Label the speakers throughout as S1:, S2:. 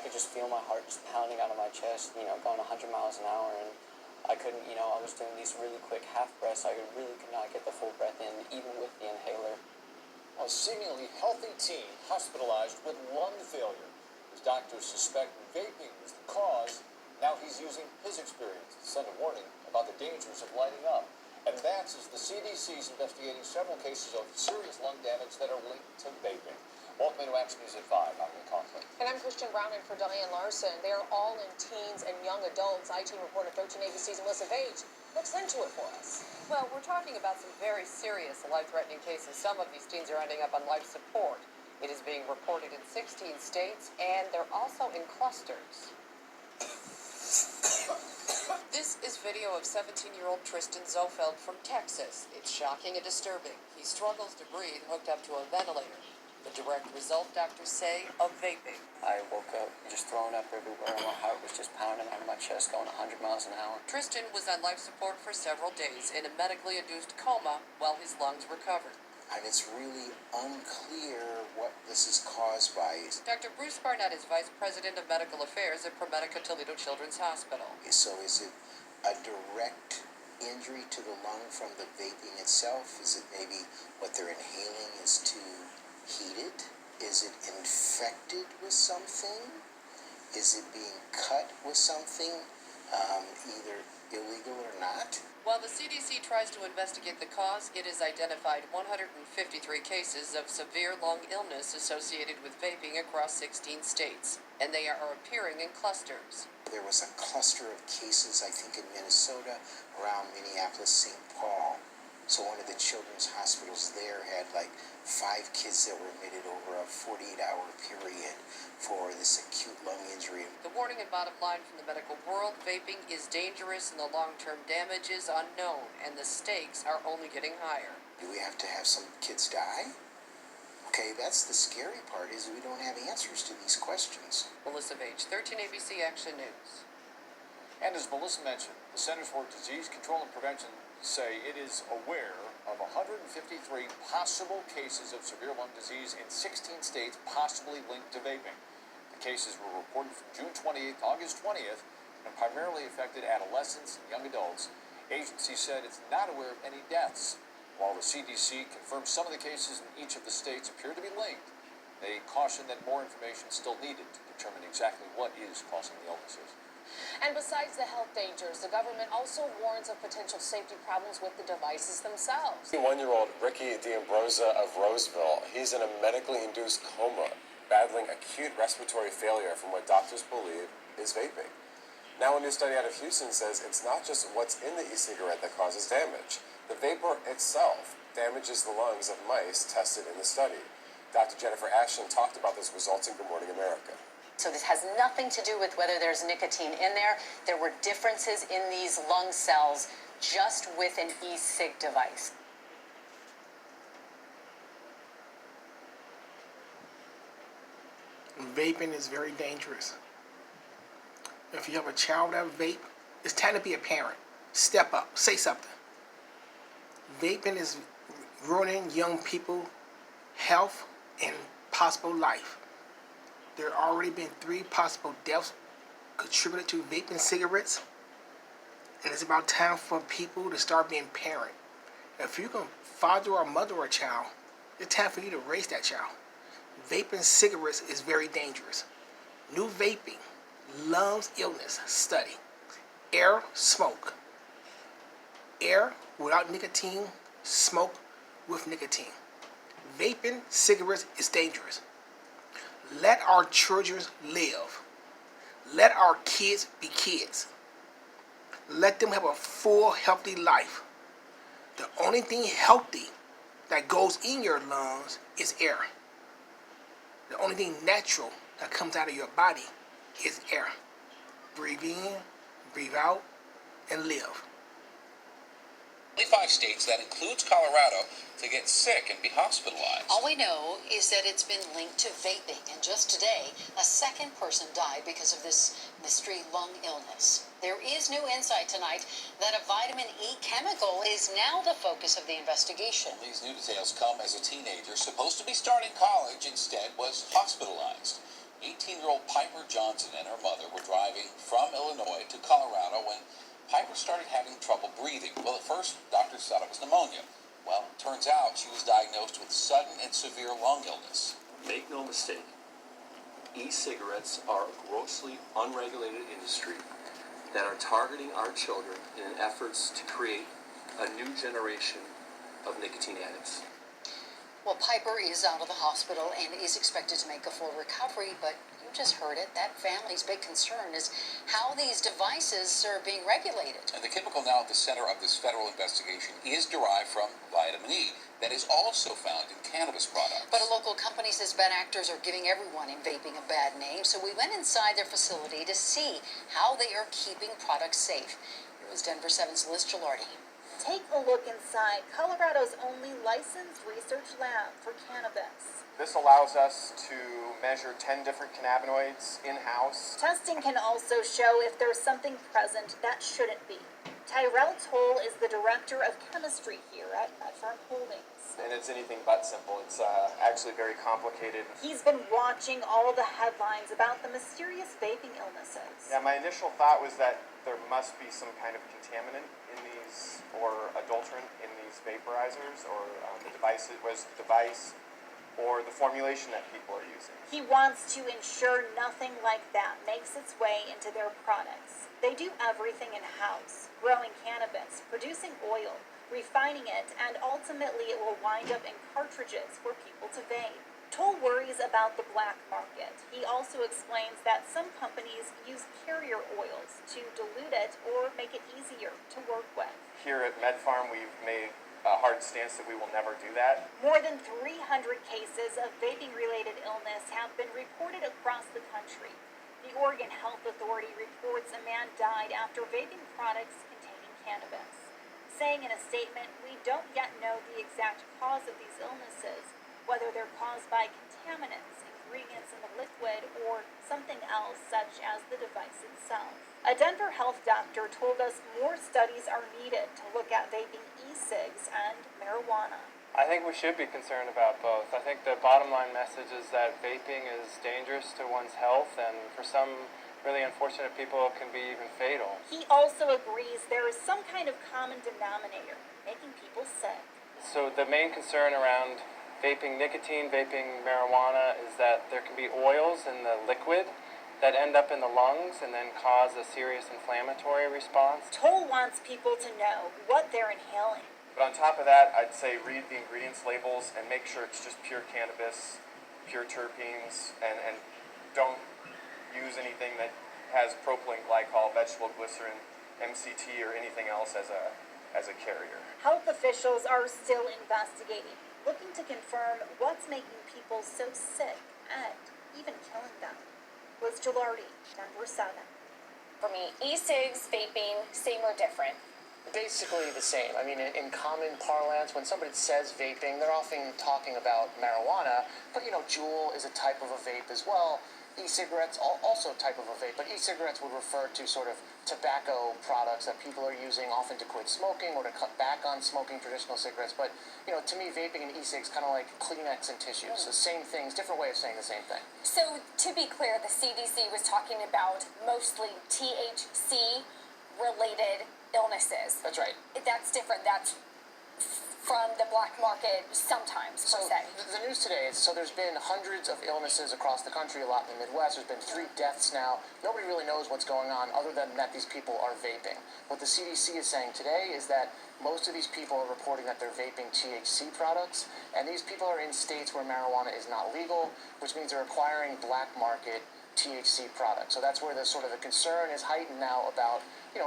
S1: could just feel my heart just pounding out of my chest, going 100 miles an hour, and I couldn't, I was doing these really quick half breaths. I really could not get the full breath in, even with the inhaler.
S2: A seemingly healthy teen hospitalized with lung failure. His doctors suspect vaping was the cause. Now he's using his experience to send a warning about the dangers of lighting up. And that's as the CDC is investigating several cases of serious lung damage that are linked to vaping. Welcome to Action News at 5. I'm Lee Conklin.
S3: And I'm Christian Brown in for Diane Larson. They are all in teens and young adults. IT reporter 13 ABC's Melissa Page looks into it for us.
S4: Well, we're talking about some very serious life-threatening cases. Some of these teens are ending up on life support. It is being reported in 16 states, and they're also in clusters. This is video of 17-year-old Tristan Zofeld from Texas. It's shocking and disturbing. He struggles to breathe, hooked up to a ventilator. The direct result, doctors say, of vaping.
S1: I woke up just throwing up everywhere, and my heart was just pounding out of my chest, going 100 miles an hour.
S4: Tristan was on life support for several days in a medically induced coma while his lungs recovered.
S5: And it's really unclear what this is caused by.
S4: Dr. Bruce Barnett is Vice President of Medical Affairs at ProMedica Toledo Children's Hospital.
S5: So is it a direct injury to the lung from the vaping itself? Is it maybe what they're inhaling is too heated? Is it infected with something? Is it being cut with something, either illegal or not?
S4: While the CDC tries to investigate the cause, it has identified 153 cases of severe lung illness associated with vaping across 16 states, and they are appearing in clusters.
S5: There was a cluster of cases, I think, in Minnesota around Minneapolis, St. Paul. So one of the children's hospitals there had like 5 kids that were admitted over a 48-hour period for this acute lung injury.
S4: The warning and bottom line from the medical world, vaping is dangerous and the long-term damage is unknown, and the stakes are only getting higher.
S5: Do we have to have some kids die? Okay, that's the scary part, is we don't have answers to these questions.
S4: Melissa Page, 13 ABC Action News.
S2: And as Melissa mentioned, the Centers for Disease Control and Prevention say it is aware of 153 possible cases of severe lung disease in 16 states possibly linked to vaping. The cases were reported from June 28th to August 20th and primarily affected adolescents and young adults. Agency said it's not aware of any deaths. While the CDC confirmed some of the cases in each of the states appear to be linked, they caution that more information is still needed to determine exactly what is causing the illnesses.
S3: And besides the health dangers, the government also warns of potential safety problems with the devices themselves.
S6: 21-year-old Ricky D'Ambrosa of Roseville, he's in a medically induced coma, battling acute respiratory failure from what doctors believe is vaping. Now a new study out of Houston says it's not just what's in the e-cigarette that causes damage. The vapor itself damages the lungs of mice tested in the study. Dr. Jennifer Ashton talked about those results in Good Morning America.
S7: So this has nothing to do with whether there's nicotine in there. There were differences in these lung cells just with an e-cig device.
S8: Vaping is very dangerous. If you have a child that vape, it's time to be a parent. Step up, say something. Vaping is ruining young people's health and possible life. There have already been 3 possible deaths contributed to vaping cigarettes, and it's about time for people to start being parent. If you can father or mother a child, it's time for you to raise that child. Vaping cigarettes is very dangerous. New vaping, lungs illness study. Air, smoke. Air without nicotine, smoke with nicotine. Vaping cigarettes is dangerous. Let our children live. Let our kids be kids. Let them have a full, healthy life. The only thing healthy that goes in your lungs is air. The only thing natural that comes out of your body is air. Breathe in, breathe out, and live.
S9: 25 states, that includes Colorado, to get sick and be hospitalized.
S7: All we know is that it's been linked to vaping, and just today, a second person died because of this mystery lung illness. There is new insight tonight that a vitamin E chemical is now the focus of the investigation.
S9: These new details come as a teenager supposed to be starting college instead was hospitalized. 18 47-year-old Piper Johnson and her mother were driving from Illinois to Colorado when Piper started having trouble breathing. Well, at first, doctors thought it was pneumonia. Well, it turns out she was diagnosed with sudden and severe lung illness.
S10: Make no mistake, e-cigarettes are a grossly unregulated industry that are targeting our children in efforts to create a new generation of nicotine addicts.
S7: Well, Piper is out of the hospital and is expected to make a full recovery, but you just heard it. That family's big concern is how these devices are being regulated.
S9: And the chemical now at the center of this federal investigation is derived from vitamin E that is also found in cannabis products.
S7: But a local company says bad actors are giving everyone in vaping a bad name, so we went inside their facility to see how they are keeping products safe. Here was Denver 7's Liz Gilardi.
S11: Take a look inside Colorado's only licensed research lab for cannabis.
S12: This allows us to measure 10 different cannabinoids in-house.
S11: Testing can also show if there's something present that shouldn't be. Tyrell Toll is the director of chemistry here at Medfarm Holdings.
S12: And it's anything but simple. It's actually very complicated.
S11: He's been watching all the headlines about the mysterious vaping illnesses.
S12: Yeah, my initial thought was that there must be some kind of contaminant in these, or adulterant in these vaporizers, or the device or the formulation that people are using.
S11: He wants to ensure nothing like that makes its way into their products. They do everything in-house, growing cannabis, producing oil, refining it, and ultimately it will wind up in cartridges for people to vape. Toll worries about the black market. He also explains that some companies use carrier oils to dilute it or make it easier to work with.
S12: Here at MedFarm, we've made a hard stance that we will never do that.
S11: More than 300 cases of vaping-related illness have been reported across the country. The Oregon Health Authority reports a man died after vaping products containing cannabis, saying in a statement, "We don't yet know the exact cause of these illnesses, whether they're caused by contaminants, ingredients in the liquid, or something else such as the device itself." A Denver health doctor told us more studies are needed to look at vaping e-cigs and marijuana.
S13: I think we should be concerned about both. I think the bottom line message is that vaping is dangerous to one's health, and for some really unfortunate people it can be even fatal.
S11: He also agrees there is some kind of common denominator making people sick.
S13: So the main concern around vaping nicotine, vaping marijuana, is that there can be oils in the liquid that end up in the lungs and then cause a serious inflammatory response.
S11: Toll wants people to know what they're inhaling.
S12: But on top of that, I'd say read the ingredients labels and make sure it's just pure cannabis, pure terpenes, and don't use anything that has propylene glycol, vegetable glycerin, MCT, or anything else as a carrier.
S11: Health officials are still investigating, looking to confirm what's making people so sick and even killing them. Liz Gilardi, Denver 7.
S3: For me, e-cigs, vaping, same or different?
S1: Basically the same. I mean, in common parlance, when somebody says vaping, they're often talking about marijuana, but Juul is a type of a vape as well. E-cigarettes, also a type of a vape, but e-cigarettes would refer to sort of tobacco products that people are using often to quit smoking or to cut back on smoking traditional cigarettes. But, to me, vaping and e-cigs kind of like Kleenex and tissues. The same things, different way of saying the same thing.
S3: So, to be clear, the CDC was talking about mostly THC-related illnesses.
S1: That's right.
S3: That's different. That's from the black market sometimes, per se.
S1: The news today is, there's been hundreds of illnesses across the country, a lot in the Midwest. There's been 3 deaths now. Nobody really knows what's going on other than that these people are vaping. What the CDC is saying today is that most of these people are reporting that they're vaping THC products, and these people are in states where marijuana is not legal, which means they're acquiring black market THC products. So that's where the sort of the concern is heightened now about,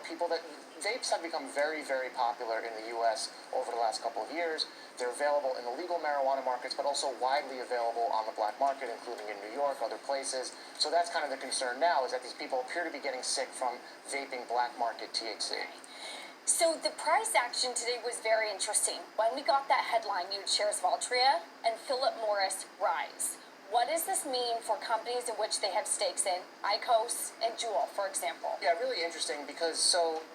S1: people that vapes have become very, very popular in the U.S. over the last couple of years. They're available in the legal marijuana markets, but also widely available on the black market, including in New York, other places. So that's kind of the concern now, is that these people appear to be getting sick from vaping black market THC.
S3: So the price action today was very interesting. When we got that headline, you'd shares of Altria and Philip Morris rise.
S14: What does this mean for companies in which they have stakes in, IQOS and Juul, for example?
S1: Yeah, really interesting because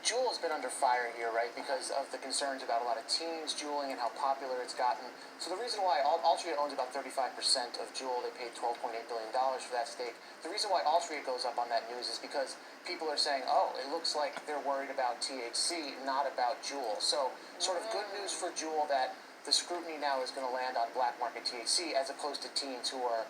S1: Juul has been under fire here, right? Because of the concerns about a lot of teens juuling and how popular it's gotten. So the reason why Altria owns about 35% of Juul, they paid $12.8 billion for that stake. The reason why Altria goes up on that news is because people are saying, oh, it looks like they're worried about THC, not about Juul. So sort of good news for Juul that the scrutiny now is going to land on black market THC as opposed to teens who are,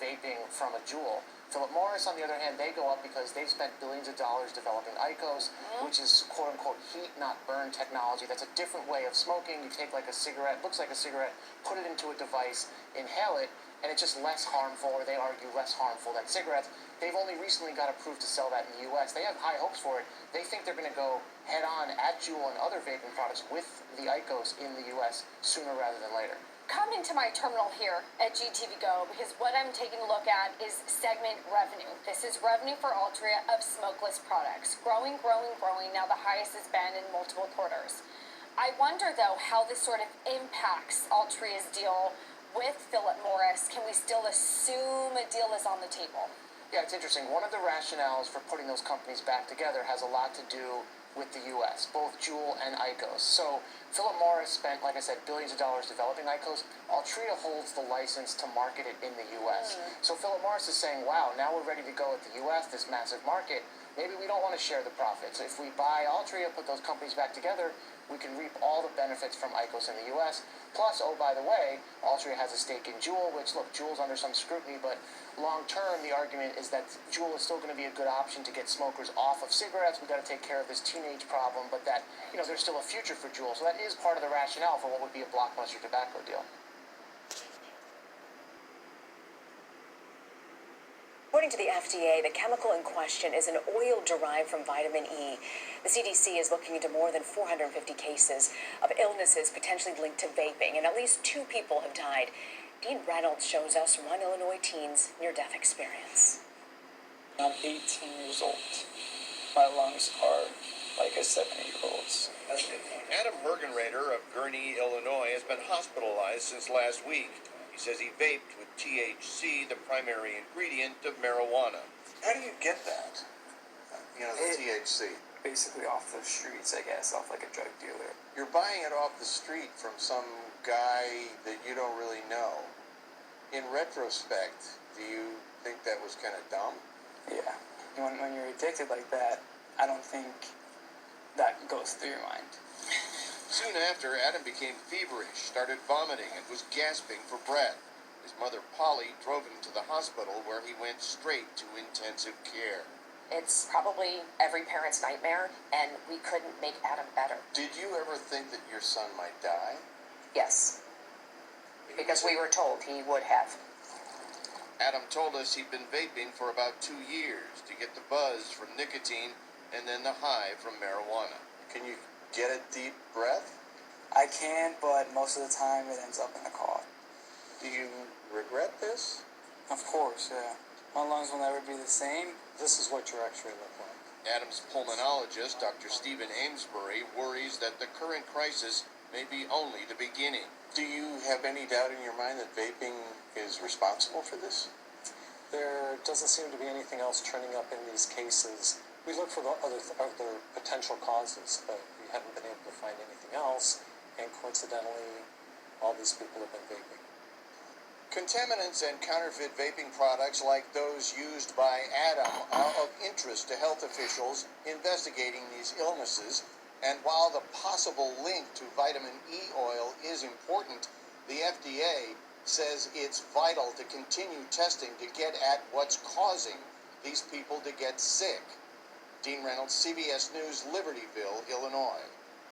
S1: vaping from a Juul. Philip Morris, on the other hand, they go up because they've spent billions of dollars developing IQOS, which is quote-unquote heat, not burn technology. That's a different way of smoking. You take like a cigarette, looks like a cigarette, put it into a device, inhale it, and it's just less harmful, or they argue less harmful than cigarettes. They've only recently got approved to sell that in the U.S. They have high hopes for it. They think they're going to go head-on at Juul and other vaping products with the IQOS in the U.S. sooner rather than later.
S14: Come into my terminal here at GTV Go because what I'm taking a look at is segment revenue. This is revenue for Altria of smokeless products. Growing, now the highest it's been in multiple quarters. I wonder, though, how this sort of impacts Altria's deal with Philip Morris. Can we still assume a deal is on the table?
S1: Yeah, it's interesting. One of the rationales for putting those companies back together has a lot to do with the U.S., both Juul and IQOS. So Philip Morris spent, like I said, billions of dollars developing IQOS. Altria holds the license to market it in the U.S. So Philip Morris is saying, wow, now we're ready to go at the U.S., this massive market. Maybe we don't want to share the profits. If we buy Altria, put those companies back together, we can reap all the benefits from IQOS in the U.S. Plus, oh, by the way, Altria has a stake in Juul, which, look, Juul's under some scrutiny, but long term, the argument is that Juul is still going to be a good option to get smokers off of cigarettes. We've got to take care of this teenage problem, but that, there's still a future for Juul. So that is part of the rationale for what would be a blockbuster tobacco deal.
S15: According to the FDA, the chemical in question is an oil derived from vitamin E. The CDC is looking into more than 450 cases of illnesses potentially linked to vaping, and at least 2 people have died. Dean Reynolds shows us one Illinois teen's near-death experience.
S16: I'm 18 years old. My lungs are like a 70-year-old's. That's a good point.
S2: Adam Hergenrader of Gurnee, Illinois, has been hospitalized since last week. He says he vaped with THC, the primary ingredient of marijuana.
S16: How do you get that?
S2: The THC.
S16: Basically off the streets, I guess, off like a drug dealer.
S2: You're buying it off the street from some guy that you don't really know. In retrospect, do you think that was kind of dumb?
S16: Yeah. When you're addicted like that, I don't think that goes through your mind.
S2: Soon after, Adam became feverish, started vomiting, and was gasping for breath. His mother, Polly, drove him to the hospital where he went straight to intensive care.
S15: It's probably every parent's nightmare, and we couldn't make Adam better.
S2: Did you ever think that your son might die?
S15: Yes, because we were told he would have.
S2: Adam told us he'd been vaping for about 2 years to get the buzz from nicotine and then the high from marijuana. Can you get a deep breath?
S16: I can, but most of the time it ends up in the cough.
S2: Do you regret this?
S16: Of course, yeah. My lungs will never be the same. This is what your x-ray look like.
S2: Adam's pulmonologist, Dr. Stephen Amesbury, worries that the current crisis may be only the beginning. Do you have any doubt in your mind that vaping is responsible for this?
S17: There doesn't seem to be anything else turning up in these cases. We look for the other potential causes, but we haven't been able to find anything else, and coincidentally, all these people have been vaping.
S2: Contaminants and counterfeit vaping products like those used by Adam are of interest to health officials investigating these illnesses, and while the possible link to vitamin E oil is important, the FDA says it's vital to continue testing to get at what's causing these people to get sick. Dean Reynolds, CBS News, Libertyville, Illinois.